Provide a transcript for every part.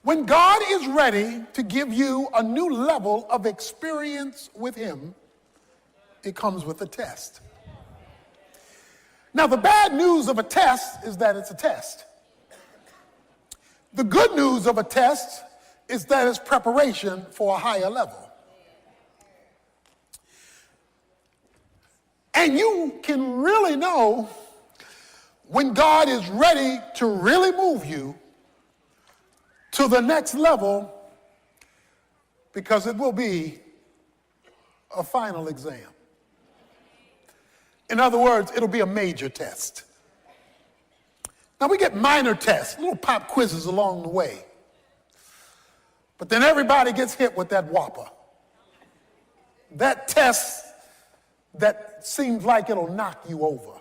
When God is ready to give you a new level of experience with him, it comes with a test. Now, the bad news of a test is that it's a test. The good news of a test is that it's preparation for a higher level. And you can really know when God is ready to really move you to the next level, because it will be a final exam. In other words, it'll be a major test. Now, we get minor tests, little pop quizzes along the way. But then everybody gets hit with that whopper. That test that seems like it'll knock you over.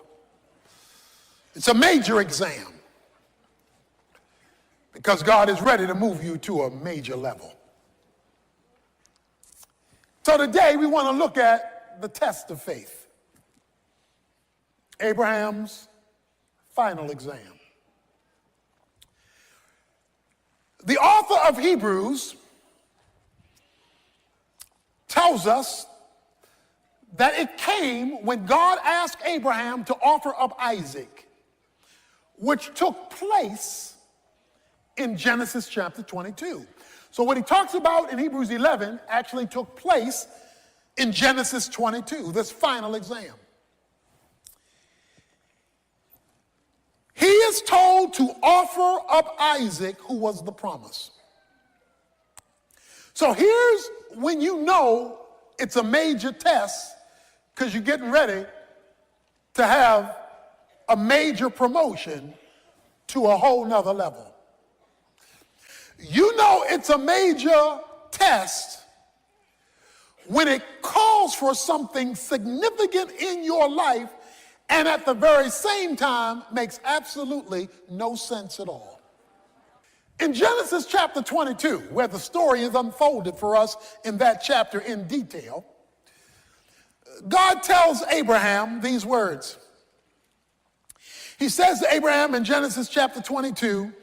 It's a major exam, because God is ready to move you to a major level. So today we want to look at the test of faith. Abraham's final exam. The author of Hebrews tells us that it came when God asked Abraham to offer up Isaac, which took place in Genesis chapter 22. So what he talks about in Hebrews 11 actually took place in Genesis 22, this final exam. He is told to offer up Isaac, who was the promise. So here's when you know it's a major test, because you're getting ready to have a major promotion to a whole nother level. You know it's a major test when it calls for something significant in your life and at the very same time makes absolutely no sense at all. In Genesis chapter 22, where the story is unfolded for us in that chapter in detail, God tells Abraham these words. He says to Abraham in Genesis chapter 22,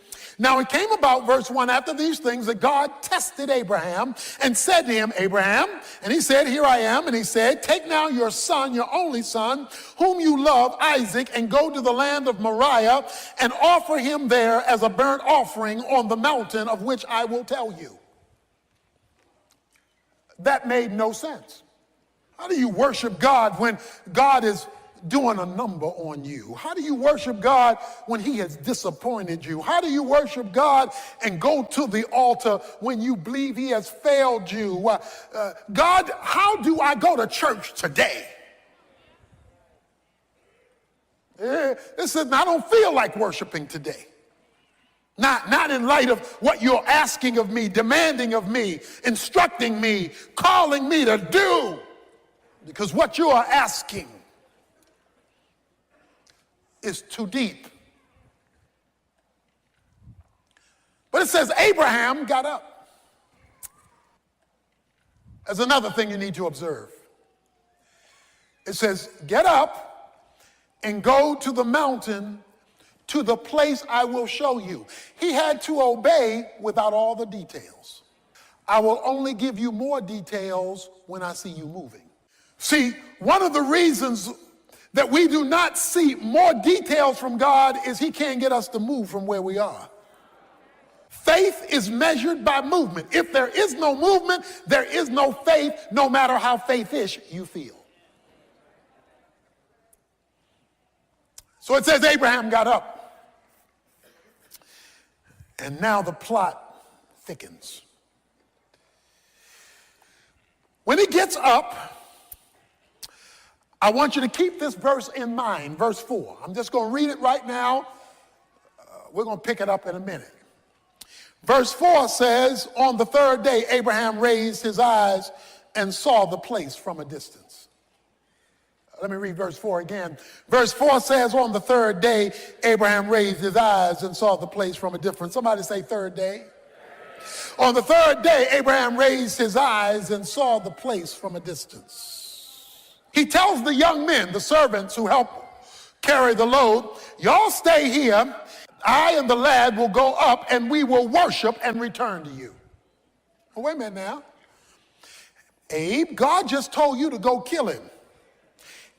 now it came about, verse 1, after these things that God tested Abraham and said to him, Abraham, and he said, here I am. And he said, take now your son, your only son, whom you love, Isaac, and go to the land of Moriah and offer him there as a burnt offering on the mountain of which I will tell you. That made no sense. How do you worship God when God is doing a number on you? How do you worship God when he has disappointed you? How do you worship God and go to the altar when you believe he has failed you? God, how do I go to church today? Listen, I don't feel like worshiping today. Not in light of what you're asking of me, demanding of me, instructing me, calling me to do. Because what you are asking is too deep. But it says Abraham got up. There's another thing you need to observe. It says, get up and go to the mountain, to the place I will show you. He had to obey without all the details. I will only give you more details when I see you moving. See, one of the reasons that we do not see more details from God is he can't get us to move from where we are. Faith is measured by movement. If there is no movement, there is no faith, no matter how faith-ish you feel. So it says Abraham got up. And now the plot thickens. When he gets up, I want you to keep this verse in mind, verse 4. I'm just going to read it right now. We're going to pick it up in a minute. Verse 4 says, on the third day, Abraham raised his eyes and saw the place from a distance. Let me read verse 4 again. Verse 4 says, on the third day, Abraham raised his eyes and saw the place from a distance. Somebody say third day. On the third day, Abraham raised his eyes and saw the place from a distance. He tells the young men, the servants who help carry the load, y'all stay here. I and the lad will go up and we will worship and return to you. Well, wait a minute now. Abe, God just told you to go kill him.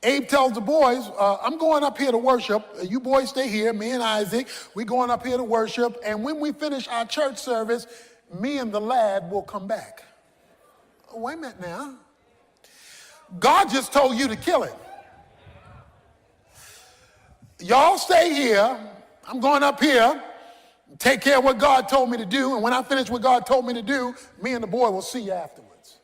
Abe tells the boys, I'm going up here to worship. You boys stay here, me and Isaac. We're going up here to worship. And when we finish our church service, me and the lad will come back. Wait a minute now. God just told you to kill him. Y'all stay here. I'm going up here, take care of what God told me to do. And when I finish what God told me to do, me and the boy will see you afterwards.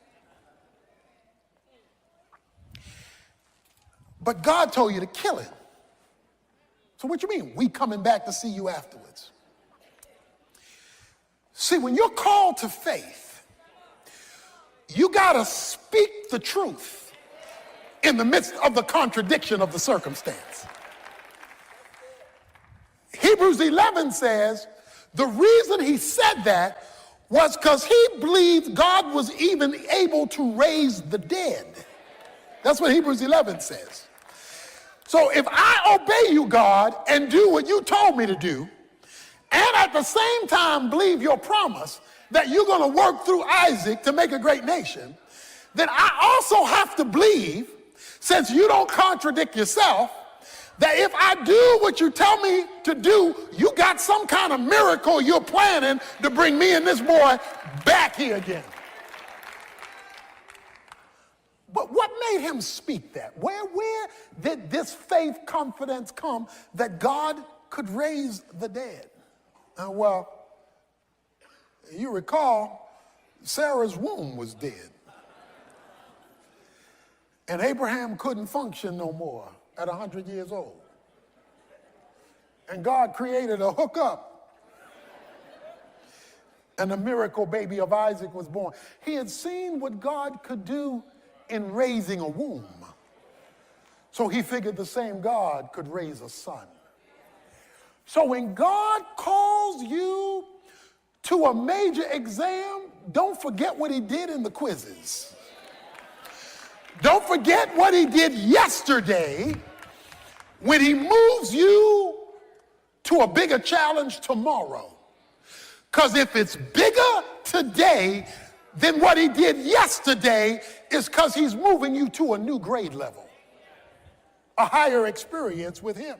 But God told you to kill him. So what you mean? We coming back to see you afterwards. See, when you're called to faith, you got to speak the truth in the midst of the contradiction of the circumstance. Hebrews 11 says the reason he said that was because he believed God was even able to raise the dead. That's what Hebrews 11 says. So if I obey you, God, and do what you told me to do, and at the same time believe your promise that you're going to work through Isaac to make a great nation, then I also have to believe, since you don't contradict yourself, that if I do what you tell me to do, you got some kind of miracle you're planning to bring me and this boy back here again. But what made him speak that? Where did this faith confidence come that God could raise the dead? Well, you recall, Sarah's womb was dead. And Abraham couldn't function no more at 100 years old. And God created a hookup. And the miracle baby of Isaac was born. He had seen what God could do in raising a womb. So he figured the same God could raise a son. So when God calls you to a major exam, don't forget what he did in the quizzes. Don't forget what he did yesterday when he moves you to a bigger challenge tomorrow. Because if it's bigger today than what he did yesterday, is because he's moving you to a new grade level, a higher experience with him.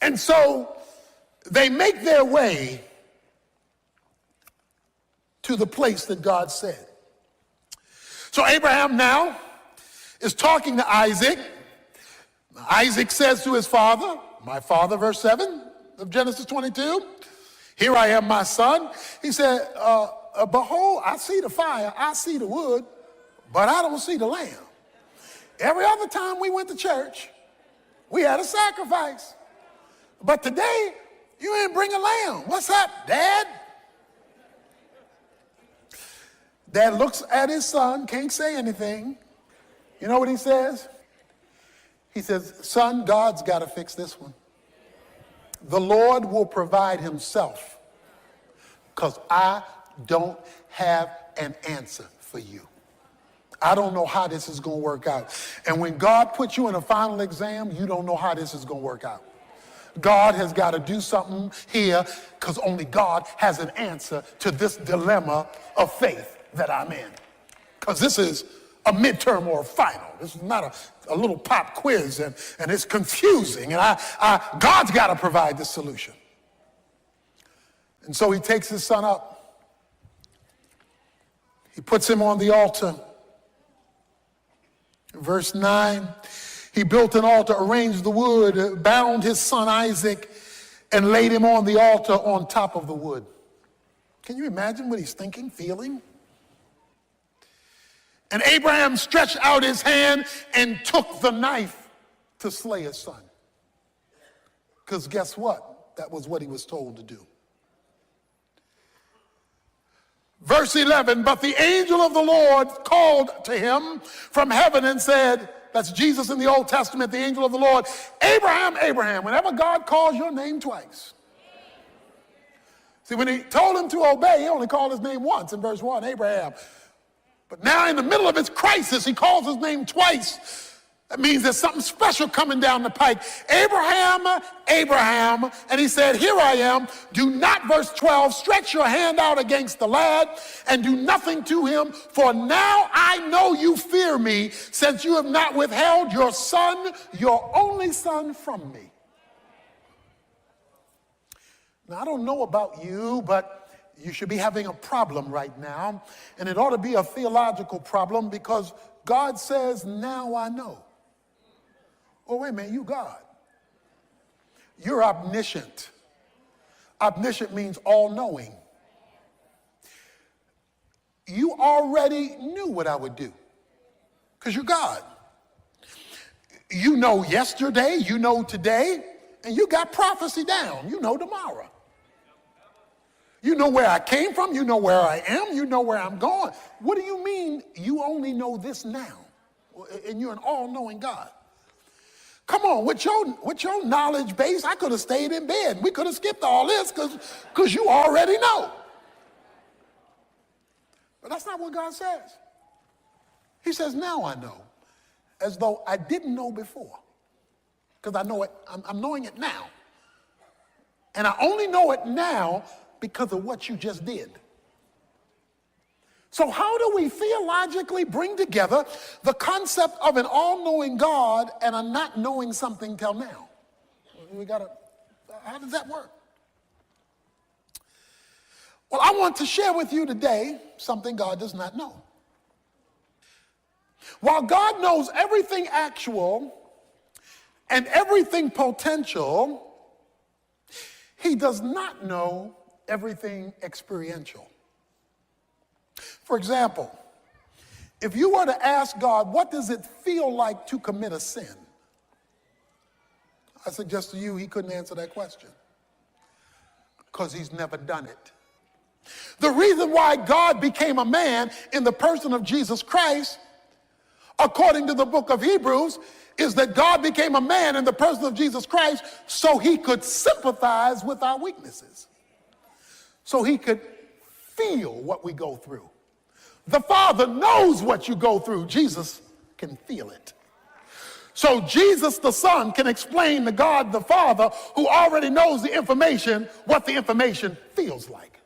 And so they make their way to the place that God said. So Abraham now is talking to Isaac. Isaac says to his father, my father, verse 7 of Genesis 22, here I am, my son. He said, behold, I see the fire, I see the wood, but I don't see the lamb. Every other time we went to church, we had a sacrifice. But today, you ain't bring a lamb. What's up, Dad? Dad looks at his son, can't say anything. You know what he says? He says, son, God's got to fix this one. The Lord will provide himself, because I don't have an answer for you. I don't know how this is going to work out. And when God puts you in a final exam, you don't know how this is going to work out. God has got to do something here, because only God has an answer to this dilemma of faith that I'm in. Because this is a midterm or a final. This is not a little pop quiz, and it's confusing. And God's got to provide the solution. And so he takes his son up. He puts him on the altar. Verse 9, he built an altar, arranged the wood, bound his son Isaac, and laid him on the altar on top of the wood. Can you imagine what he's thinking, feeling? And Abraham stretched out his hand and took the knife to slay his son. Because guess what? That was what he was told to do. Verse 11, but the angel of the Lord called to him from heaven and said, that's Jesus in the Old Testament, the angel of the Lord, Abraham, Abraham. Whenever God calls your name twice. See, when he told him to obey, he only called his name once in verse 1, Abraham. But now in the middle of his crisis, he calls his name twice That means there's something special coming down the pike. Abraham, Abraham, and he said, here I am. Do not, verse 12, stretch your hand out against the lad and do nothing to him, for now I know you fear me, since you have not withheld your son, your only son, from me. Now, I don't know about you, but you should be having a problem right now, and it ought to be a theological problem, because God says, now I know. Oh, wait a minute, you God. You're omniscient. Omniscient means all-knowing. You already knew what I would do, because you're God. You know yesterday, you know today, and you got prophecy down. You know tomorrow. You know where I came from, you know where I am, you know where I'm going. What do you mean you only know this now? And you're an all-knowing God. Come on, with your knowledge base, I could have stayed in bed. We could have skipped all this because you already know. But that's not what God says. He says, now I know, as though I didn't know before. Because I know it, I'm knowing it now. And I only know it now because of what you just did. So how do we theologically bring together the concept of an all-knowing God and a not knowing something till now? How does that work? Well, I want to share with you today something God does not know. While God knows everything actual and everything potential, he does not know everything experiential. For example, if you were to ask God, what does it feel like to commit a sin? I suggest to you he couldn't answer that question, because he's never done it. The reason why God became a man in the person of Jesus Christ, according to the book of Hebrews, is that God became a man in the person of Jesus Christ so he could sympathize with our weaknesses, so he could feel what we go through. The Father knows what you go through. Jesus can feel it. So Jesus the Son can explain to God the Father, who already knows the information, what the information feels like,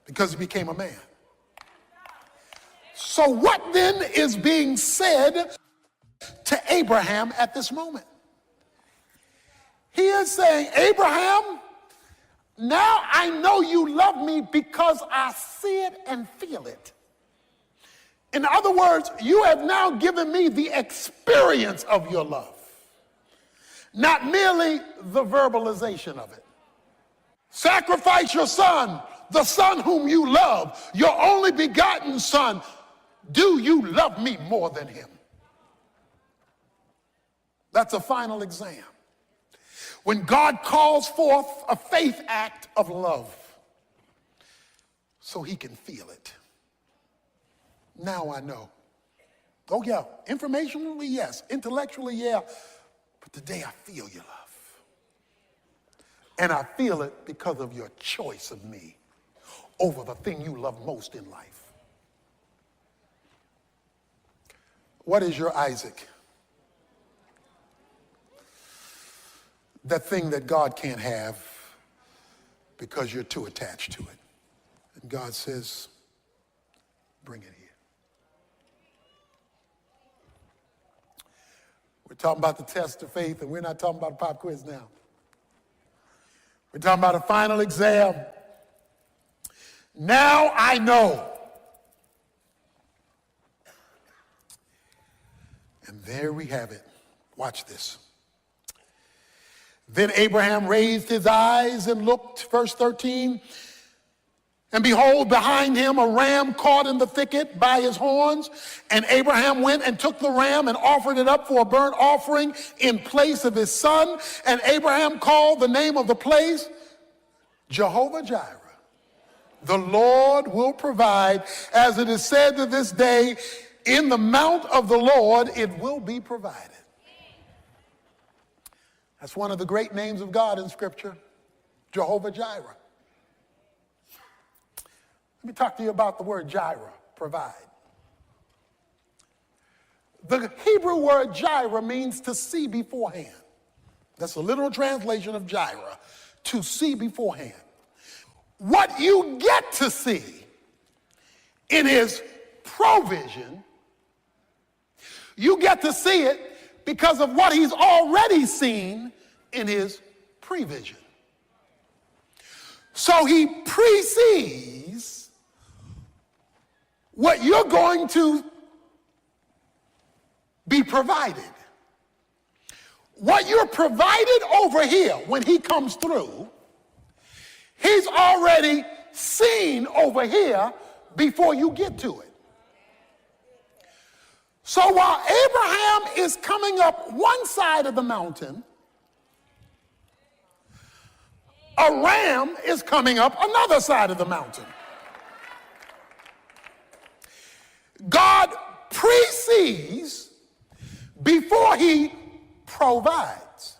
because he became a man. So what then is being said to Abraham at this moment? He is saying, Abraham, now I know you love me because I see it and feel it. In other words, you have now given me the experience of your love, not merely the verbalization of it. Sacrifice your son, the son whom you love, your only begotten son. Do you love me more than him? That's a final exam. When God calls forth a faith act of love so he can feel it. Now I know. Oh yeah, informationally, yes. Intellectually, yeah. But today I feel your love. And I feel it because of your choice of me over the thing you love most in life. What is your Isaac? That thing that God can't have because you're too attached to it. And God says, bring it here. We're talking about the test of faith, and we're not talking about a pop quiz now. We're talking about a final exam. Now I know. And there we have it. Watch this. Then Abraham raised his eyes and looked, verse 13, and behold, behind him a ram caught in the thicket by his horns. And Abraham went and took the ram and offered it up for a burnt offering in place of his son. And Abraham called the name of the place Jehovah Jireh. The Lord will provide, as it is said to this day, in the mount of the Lord it will be provided. That's one of the great names of God in Scripture, Jehovah Jireh. Let me talk to you about the word Jireh, provide. The Hebrew word Jireh means to see beforehand. That's a literal translation of Jireh, to see beforehand. What you get to see in his provision, you get to see it because of what he's already seen in his prevision. So he precedes what you're going to be provided. What you're provided over here when he comes through, he's already seen over here before you get to it. So while Abraham is coming up one side of the mountain, a ram is coming up another side of the mountain. God precedes before he provides.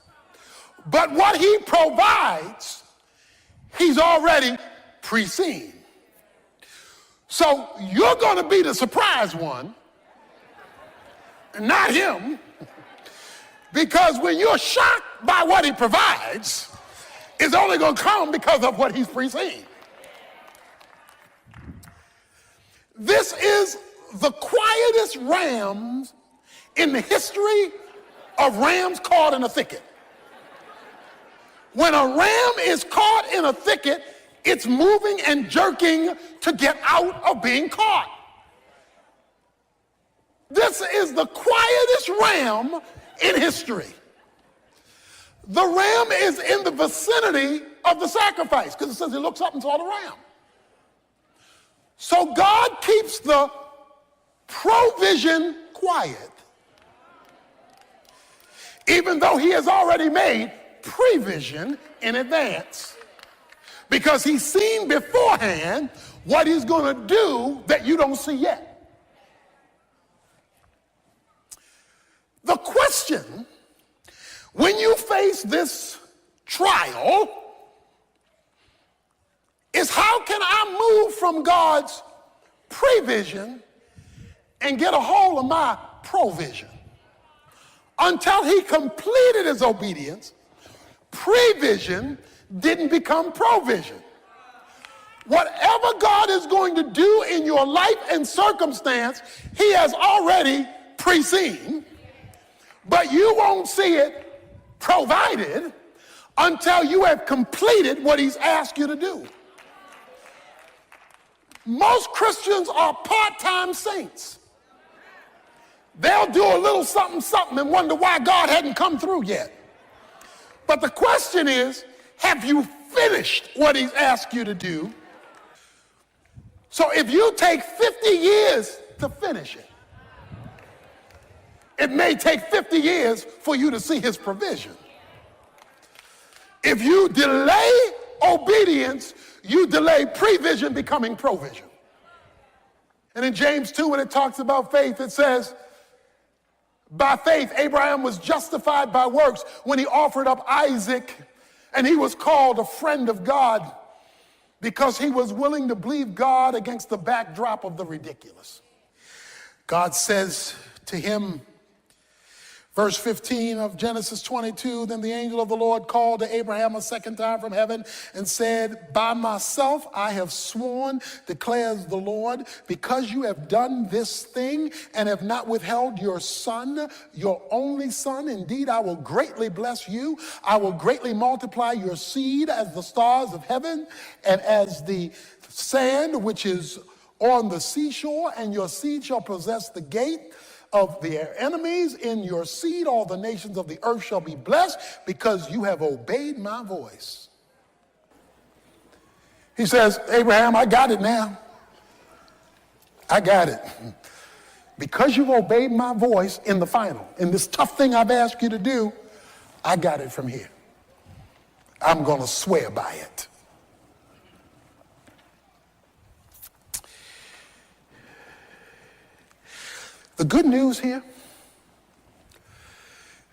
But what he provides, he's already pre-seen. So you're going to be the surprise one, not him, because when you're shocked by what he provides, it's only going to come because of what he's pre-seen. This is the quietest rams in the history of rams caught in a thicket. When a ram is caught in a thicket, it's moving and jerking to get out of being caught. This is the quietest ram in history. The ram is in the vicinity of the sacrifice because it says he looks up and saw the ram. So God keeps the provision quiet, even though he has already made prevision in advance, because he's seen beforehand what he's going to do that you don't see yet. The question, when you face this trial, is how can I move from God's prevision and get a hold of my provision? Until he completed his obedience, prevision didn't become provision. Whatever God is going to do in your life and circumstance, he has already pre-seen, but you won't see it provided until you have completed what he's asked you to do. Most Christians are part-time saints. They'll do a little something, something and wonder why God hadn't come through yet. But the question is, have you finished what he's asked you to do? So if you take 50 years to finish it, it may take 50 years for you to see his provision. If you delay obedience, you delay prevision becoming provision. And in James 2, when it talks about faith, it says, by faith, Abraham was justified by works when he offered up Isaac, and he was called a friend of God because he was willing to believe God against the backdrop of the ridiculous. God says to him, verse 15 of Genesis 22, then the angel of the Lord called to Abraham a second time from heaven and said, by myself I have sworn, declares the Lord, because you have done this thing and have not withheld your son, your only son. Indeed, I will greatly bless you. I will greatly multiply your seed as the stars of heaven and as the sand which is on the seashore, and your seed shall possess the gate of their enemies. In your seed all the nations of the earth shall be blessed, because you have obeyed my voice. He says, Abraham, I got it now. I got it. Because you've obeyed my voice in the final, in this tough thing I've asked you to do, I got it from here. I'm going to swear by it. The good news here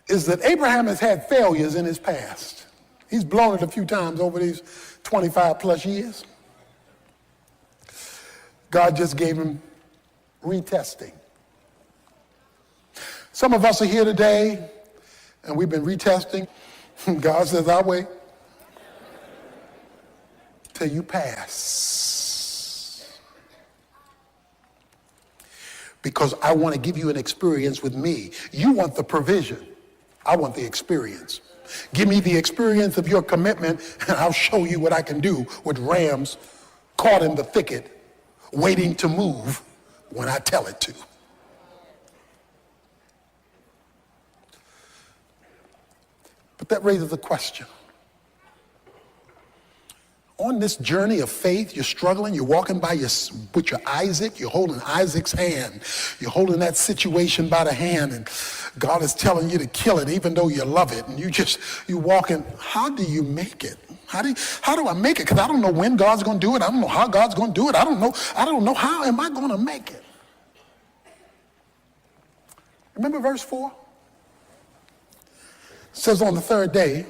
is that Abraham has had failures in his past. He's blown it a few times over these 25 plus years. God just gave him retesting. Some of us are here today, and we've been retesting. God says, I'll wait till you pass. Because I want to give you an experience with me. You want the provision. I want the experience. Give me the experience of your commitment, and I'll show you what I can do with rams caught in the thicket, waiting to move when I tell it to. But that raises a question. On this journey of faith, you're struggling, you're walking with your Isaac, you're holding Isaac's hand. You're holding that situation by the hand, and God is telling you to kill it even though you love it. And you're walking, how do you make it? How do I make it? Because I don't know when God's going to do it. I don't know how God's going to do it. I don't know how am I going to make it? Remember verse 4? It says on the third day,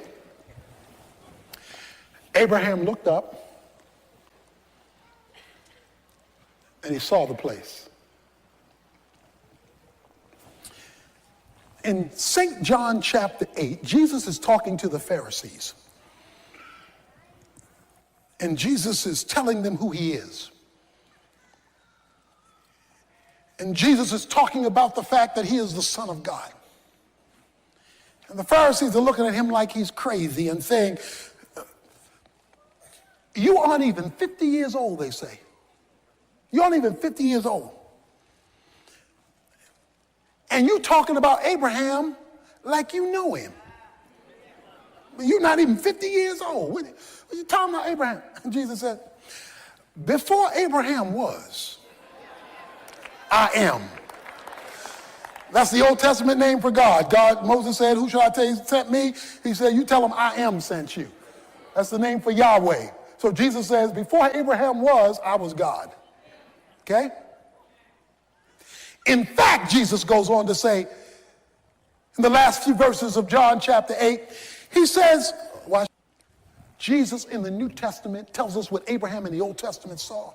Abraham looked up and he saw the place. In St. John chapter 8, Jesus is talking to the Pharisees. And Jesus is telling them who he is. And Jesus is talking about the fact that he is the Son of God. And the Pharisees are looking at him like he's crazy and saying, you aren't even 50 years old, they say. You aren't even 50 years old. And you talking about Abraham like you know him. You're not even 50 years old. What are you talking about Abraham? And Jesus said, before Abraham was, I am. That's the Old Testament name for God. Moses said, who shall I tell you sent me? He said, you tell him I am sent you. That's the name for Yahweh. So Jesus says, before Abraham was, I was God. Okay? In fact, Jesus goes on to say, in the last few verses of John chapter 8, he says, Jesus in the New Testament tells us what Abraham in the Old Testament saw.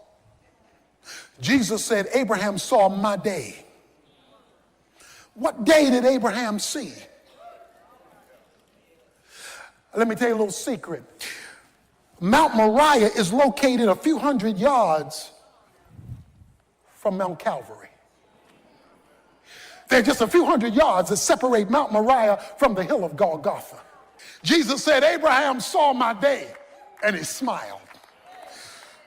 Jesus said, Abraham saw my day. What day did Abraham see? Let me tell you a little secret. Mount Moriah is located a few hundred yards from Mount Calvary. There are just a few hundred yards that separate Mount Moriah from the hill of Golgotha. Jesus said, Abraham saw my day, and he smiled.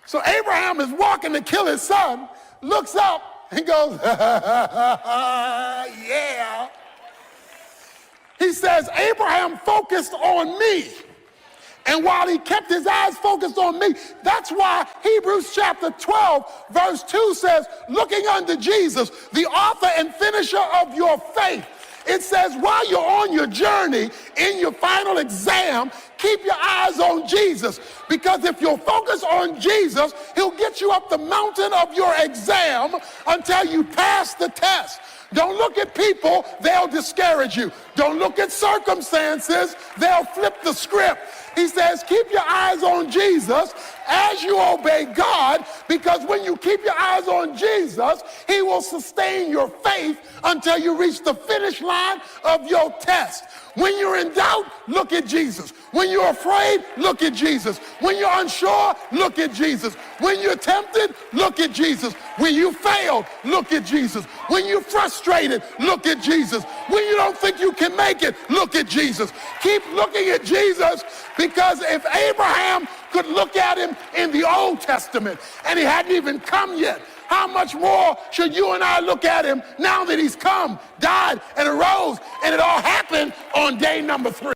So Abraham is walking to kill his son, looks up, and goes, yeah. He says, Abraham focused on me. And while he kept his eyes focused on me, that's why Hebrews chapter 12, verse 2 says, looking unto Jesus, the author and finisher of your faith. It says, while you're on your journey, in your final exam, keep your eyes on Jesus. Because if you'll focus on Jesus, he'll get you up the mountain of your exam until you pass the test. Don't look at people, they'll discourage you. Don't look at circumstances, they'll flip the script. He says, keep your eyes on Jesus as you obey God, because when you keep your eyes on Jesus, he will sustain your faith until you reach the finish line of your test. When you're in doubt, look at Jesus. When you're afraid, look at Jesus. When you're unsure, look at Jesus. When you're tempted, look at Jesus. When you failed, look at Jesus. When you're frustrated, look at Jesus. When you don't think you can make it, look at Jesus. Keep looking at Jesus, because if Abraham could look at him in the Old Testament and he hadn't even come yet, how much more should you and I look at him now that he's come, died, and arose, and it all happened on day number 3?